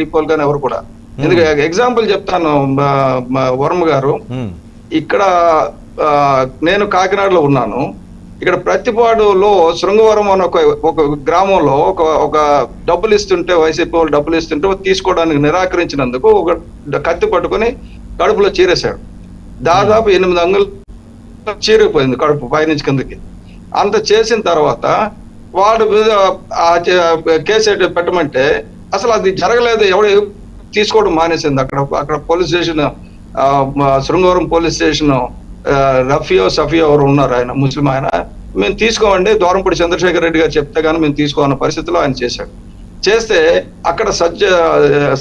People కానీ ఎవరు కూడా. ఎందుకంటే ఎగ్జాంపుల్ చెప్తాను వర్మ గారు, ఇక్కడ నేను కాకినాడలో ఉన్నాను. ఇక్కడ ప్రతిపాడులో శృంగవరం అనే ఒక గ్రామంలో ఒక డబ్బులు ఇస్తుంటే, వైసీపీ వాళ్ళు డబ్బులు ఇస్తుంటే తీసుకోవడానికి నిరాకరించినందుకు ఒక కత్తి పట్టుకుని కడుపులో చీరేశాడు. దాదాపు 8 అంగుళాలు చీరిపోయింది కడుపు పైనుంచి కిందకి. అంత చేసిన తర్వాత వాడు కేసు పెట్టమంటే అసలు అది జరగలేదు, ఎవడు తీసుకోవడం మానేసింది. అక్కడ police station, Sringavaram police station సఫియో ఎవరు ఉన్నారు, ఆయన ముస్లిం ఆయన, మేము తీసుకోమండి దూరంపూడి చంద్రశేఖర్ రెడ్డి గారు చెప్తే గానీ మేము తీసుకోవాలన్న పరిస్థితిలో ఆయన చేశాడు. చేస్తే అక్కడ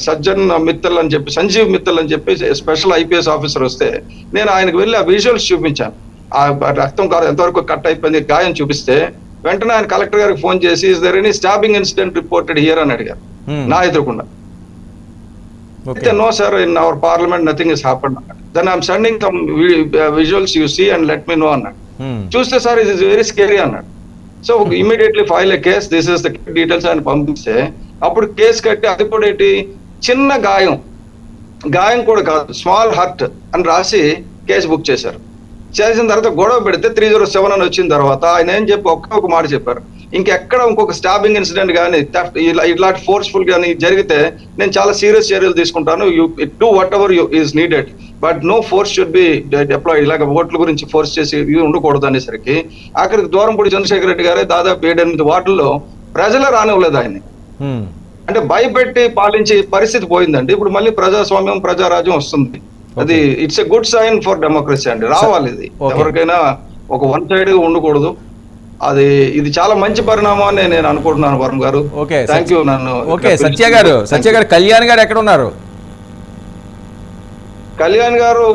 సజ్జన్ మిత్తల్ అని చెప్పి, సంజీవ్ మిత్తల్ అని చెప్పి స్పెషల్ ఐపీఎస్ ఆఫీసర్ వస్తే నేను ఆయనకు వెళ్ళి ఆ విజువల్స్ చూపించాను. ఆ రక్తం ఎంతవరకు కట్ అయిపోయింది గాయం చూపిస్తే వెంటనే ఆయన కలెక్టర్ గారికి ఫోన్ చేసి is there any stabbing incident reported here అని అడిగారు నా ఎదురుకుండా. అయితే no sir, in our parliament nothing is happened అన్నాడు. Then I'm sending some visuals you see and let me know అన్నాడు. చూస్తే sir it is very scary అన్నాడు. So immediately file a case, this is the details ఆయన పంపిస్తే అప్పుడు case కట్టి, అది కూడా ఏంటి చిన్న గాయం కూడా కాదు, స్మాల్ హర్ట్ అని రాసి కేసు బుక్ చేశారు. చేసిన తర్వాత గొడవ పెడితే 307 అని వచ్చిన తర్వాత ఆయన ఏం చెప్పి ఒక మాట చెప్పారు, ఇంకెక్కడ ఇంకొక స్టాబింగ్ ఇన్సిడెంట్ కానీ ఇలాంటి ఫోర్స్ఫుల్ కానీ జరిగితే నేను చాలా సీరియస్ చర్యలు తీసుకుంటాను, you do whatever is needed but no force should be deployed. ఇలాగ ఓట్ల గురించి ఫోర్స్ చేసి ఇది ఉండకూడదు అనేసరికి ఆఖరికి దూరంపూడి చంద్రశేఖర్ రెడ్డి గారే దాదాపు 7-8 వార్డుల్లో ప్రజలే రానివ్వలేదు ఆయన్ని. అంటే భయపెట్టి పాలించే పరిస్థితి పోయిందండి. ఇప్పుడు మళ్ళీ ప్రజాస్వామ్యం, ప్రజారాజ్యం వస్తుంది. అది it's a good sign for democracy అండి. రావాలి ఇది, ఎవరికైనా ఒక వన్ సైడ్ గా ఉండకూడదు. ఇది చాలా మంచి పరిణామం అని నేను అనుకుంటున్నాను వరుణ్ గారు. Thank you. నన్ను సత్య గారు కళ్యాణ్ గారు ఎక్కడ ఉన్నారు? కళ్యాణ్ గారు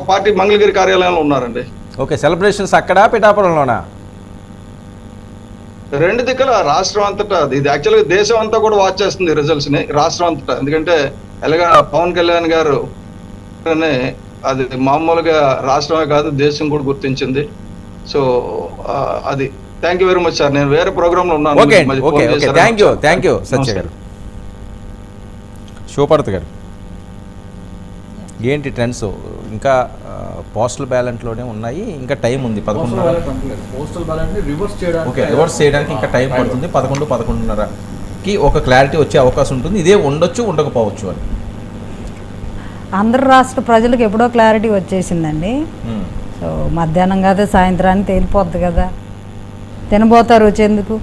పార్టీ మంగళగిరి కార్యాలయంలో ఉన్నారండి. ఓకే, సెలబ్రేషన్స్ అక్కడ పిఠాపురంలోనా? 2 దిక్కుల రాష్ట్రం అంతటా. ఇది యాక్చువల్గా దేశం అంతా కూడా వాచ్ చేస్తుంది రిజల్ట్స్ ని, రాష్ట్రం అంతటా. ఎందుకంటే ఎలాగా పవన్ కళ్యాణ్ గారు అది మామూలుగా రాష్ట్రమే కాదు దేశం కూడా గుర్తించింది. సో అది thank you very much sir. నేను వేరే ప్రోగ్రామ్ లో ఉన్నాను. థ్యాంక్ యూ సత్య గారు. శివపార్వతి గారు, ఏంటి ట్రెండ్స్? ఇంకా పోస్టల్ బ్యాలెట్ లోనే ఉన్నాయి, ఇంకా టైం ఉంది 11:30. రివర్స్ చేయడానికి ఇంకా టైం పడుతుంది. 11-11:30కి ఒక క్లారిటీ వచ్చే అవకాశం ఉంటుంది. ఇదే ఉండొచ్చు, ఉండకపోవచ్చు అని. ఆంధ్ర రాష్ట్ర ప్రజలకు ఎప్పుడో క్లారిటీ వచ్చేసిందండి. సో మధ్యాహ్నం కాదు సాయంత్రానికి తేలిపోద్ది కదా, తినబోతారు వచ్చేందుకు.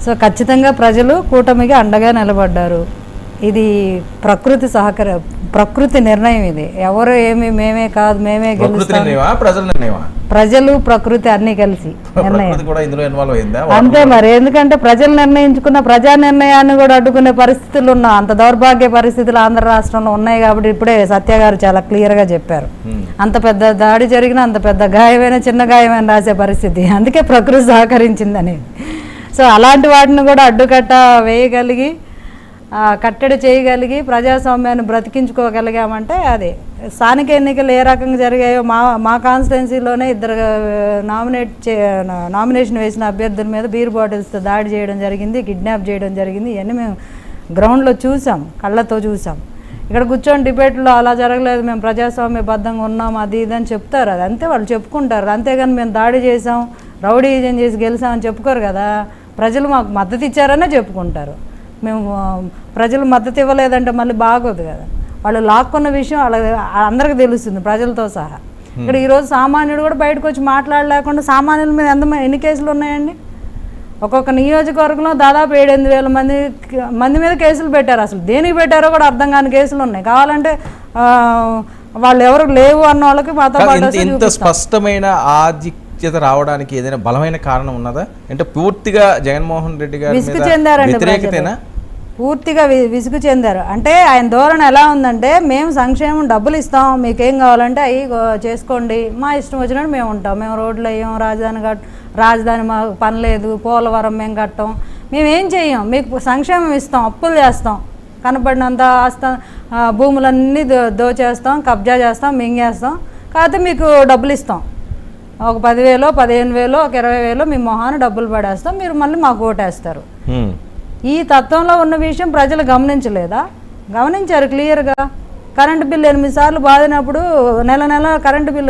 సో ఖచ్చితంగా ప్రజలు కూటమికి అండగా నిలబడ్డారు. ఇది ప్రకృతి నిర్ణయం. ఇది ఎవరు మేమే కాదు, మేమే గెలుస్తాం. ప్రజలు ప్రకృతి అన్ని కలిసి నిర్ణయం అంతే మరి. ఎందుకంటే ప్రజలు నిర్ణయించుకున్న ప్రజా నిర్ణయాన్ని కూడా అడ్డుకునే పరిస్థితులు ఉన్నా, అంత దౌర్భాగ్య పరిస్థితులు ఆంధ్ర రాష్ట్రంలో ఉన్నాయి. కాబట్టి ఇప్పుడే సత్య గారు చాలా క్లియర్ గా చెప్పారు. అంత పెద్ద దాడి జరిగిన, అంత పెద్ద గాయమైన, చిన్న గాయమైన రాసే పరిస్థితి. అందుకే ప్రకృతి సహకరించింది అనేది. సో అలాంటి వాటిని కూడా అడ్డుకట్ట వేయగలిగి, కట్టడి చేయగలిగి ప్రజాస్వామ్యాన్ని బ్రతికించుకోగలిగామంటే అది. స్థానిక ఎన్నికలు ఏ రకంగా జరిగాయో మా కాన్స్టిట్యున్సీలోనే 2 నామినేషన్ వేసిన అభ్యర్థుల మీద బీర్ బాటిల్స్తో దాడి చేయడం జరిగింది, కిడ్నాప్ చేయడం జరిగింది. ఇవన్నీ మేము గ్రౌండ్లో చూసాం, కళ్ళతో చూసాం. ఇక్కడ కూర్చొని డిబేట్లో అలా జరగలేదు, మేము ప్రజాస్వామ్యబద్ధంగా ఉన్నాం అది ఇది అని చెప్తారు. అది అంతే, వాళ్ళు చెప్పుకుంటారు. అంతేగాని మేము దాడి చేసాం, రౌడీజం చేసి గెలిచామని చెప్పుకోరు కదా. ప్రజలు మాకు మద్దతు ఇచ్చారనే చెప్పుకుంటారు. మేము ప్రజలు మద్దతు ఇవ్వలేదంటే మళ్ళీ బాగోదు కదా. వాళ్ళు లాక్కున్న విషయం అందరికీ తెలుస్తుంది, ప్రజలతో సహా. ఇక్కడ ఈరోజు సామాన్యుడు కూడా బయటకు వచ్చి మాట్లాడలేకుండా సామాన్యుల మీద ఎన్ని కేసులు ఉన్నాయండి? ఒక్కొక్క నియోజకవర్గంలో దాదాపు 7-8 వేల మంది మీద కేసులు పెట్టారు. అసలు దేనికి పెట్టారో కూడా అర్థం కాని కేసులు ఉన్నాయి. కావాలంటే వాళ్ళు ఎవరు లేవు అన్న వాళ్ళకి మాతో పాటు ఇంత స్పష్టమైన ఆధిక్యత రావడానికి ఏదైనా బలమైన కారణం ఉన్నదా? అంటే పూర్తిగా జగన్మోహన్ రెడ్డి గారు విసుగు చెందారండి, పూర్తిగా విసుగు చెందారు. అంటే ఆయన ధోరణి ఎలా ఉందంటే, మేము సంక్షేమం డబ్బులు ఇస్తాం, మీకేం కావాలంటే అవి చేసుకోండి, మా ఇష్టం వచ్చినట్టు మేము ఉంటాం, మేము రోడ్లు వేయం, రాజధాని మాకు పని లేదు, పోలవరం మేము కట్టాం, మేమేం చెయ్యం, మీకు సంక్షేమం ఇస్తాం, అప్పులు చేస్తాం, కనపడినంత భూములన్నీ దోచేస్తాం, కబ్జా చేస్తాం, మింగేస్తాం, కాకపోతే మీకు డబ్బులు ఇస్తాం, ఒక 10,000 15,000 ఒక 20,000 మీ మొహాన డబ్బులు పడేస్తాం, మీరు మళ్ళీ మాకు ఓటేస్తారు. ఈ తత్వంలో ఉన్న విషయం ప్రజలు గమనించలేదా? గమనించారు క్లియర్గా. కరెంటు బిల్లు 8 సార్లు బాధినప్పుడు నెల నెల కరెంటు బిల్లు